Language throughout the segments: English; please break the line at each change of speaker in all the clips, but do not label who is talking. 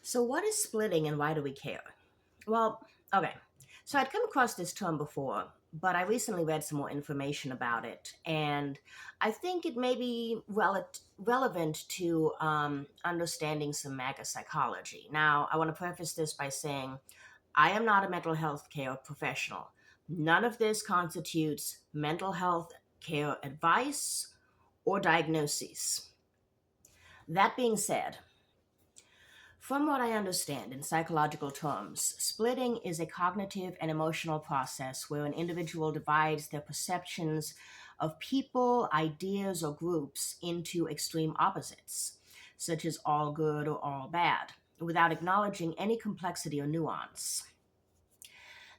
So, what is splitting and why do we care? Well, okay. So, I'd come across this term before, but I recently read some more information about it, and I think it may be relevant to understanding some MAGA psychology. Now, I want to preface this by saying I am not a mental health care professional. None of this constitutes mental health care advice or diagnoses. That being said, from what I understand in psychological terms, splitting is a cognitive and emotional process where an individual divides their perceptions of people, ideas, or groups into extreme opposites, such as all good or all bad, without acknowledging any complexity or nuance.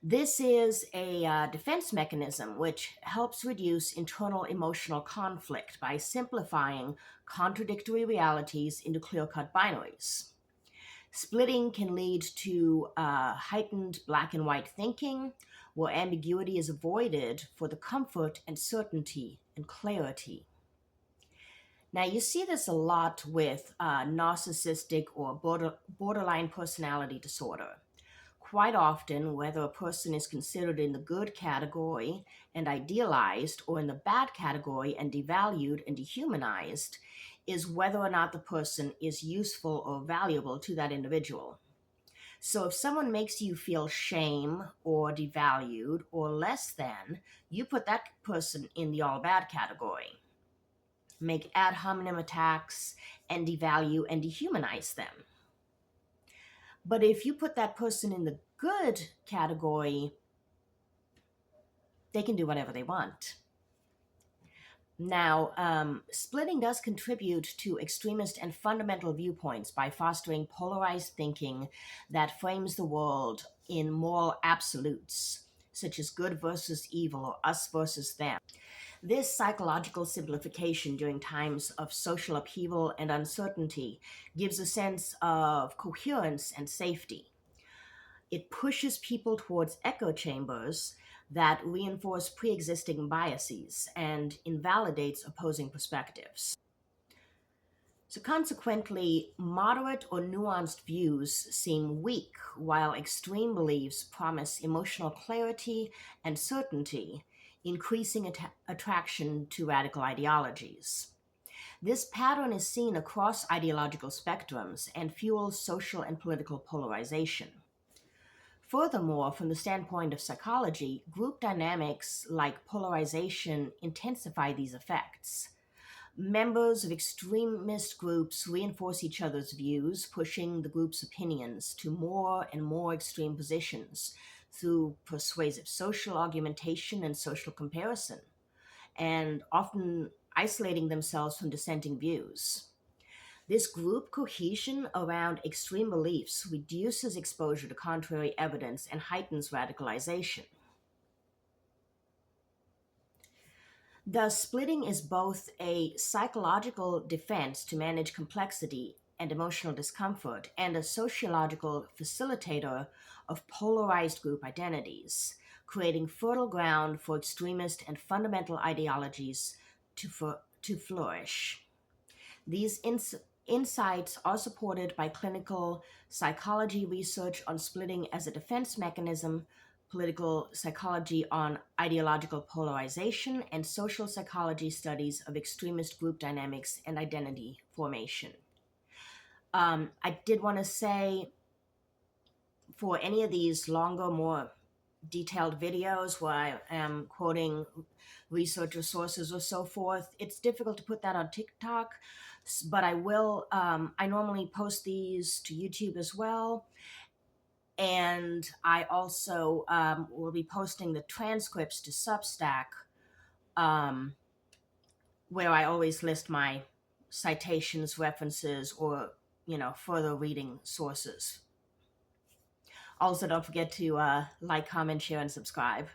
This is a defense mechanism which helps reduce internal emotional conflict by simplifying contradictory realities into clear cut binaries. Splitting can lead to heightened black and white thinking, where ambiguity is avoided for the comfort and certainty and clarity. Now, you see this a lot with narcissistic or borderline personality disorder. Quite often, whether a person is considered in the good category and idealized or in the bad category and devalued and dehumanized, is whether or not the person is useful or valuable to that individual. So if someone makes you feel shame or devalued or less than, you put that person in the all bad category. Make ad hominem attacks and devalue and dehumanize them. But if you put that person in the good category, they can do whatever they want. Now, splitting does contribute to extremist and fundamental viewpoints by fostering polarized thinking that frames the world in moral absolutes, such as good versus evil or us versus them. This psychological simplification during times of social upheaval and uncertainty gives a sense of coherence and safety. It pushes people towards echo chambers that reinforce pre existing biases and invalidates opposing perspectives. So, consequently, moderate or nuanced views seem weak, while extreme beliefs promise emotional clarity and certainty, increasing attraction to radical ideologies. This pattern is seen across ideological spectrums and fuels social and political polarization. Furthermore, from the standpoint of psychology, group dynamics like polarization intensify these effects. Members of extremist groups reinforce each other's views, pushing the group's opinions to more and more extreme positions through persuasive social argumentation and social comparison, and often isolating themselves from dissenting views. This group cohesion around extreme beliefs reduces exposure to contrary evidence and heightens radicalization. Thus, splitting is both a psychological defense to manage complexity and emotional discomfort and a sociological facilitator of polarized group identities, creating fertile ground for extremist and fundamental ideologies to flourish. These insights are supported by clinical psychology research on splitting as a defense mechanism, political psychology on ideological polarization, and social psychology studies of extremist group dynamics and identity formation. I did want to say for any of these longer, more detailed videos where I am quoting researcher sources or so forth, it's difficult to put that on TikTok, but I will. I normally post these to YouTube as well. And I also will be posting the transcripts to Substack, um, where I always list my citations, references, or further reading sources. Also, don't forget to like, comment, share, and subscribe.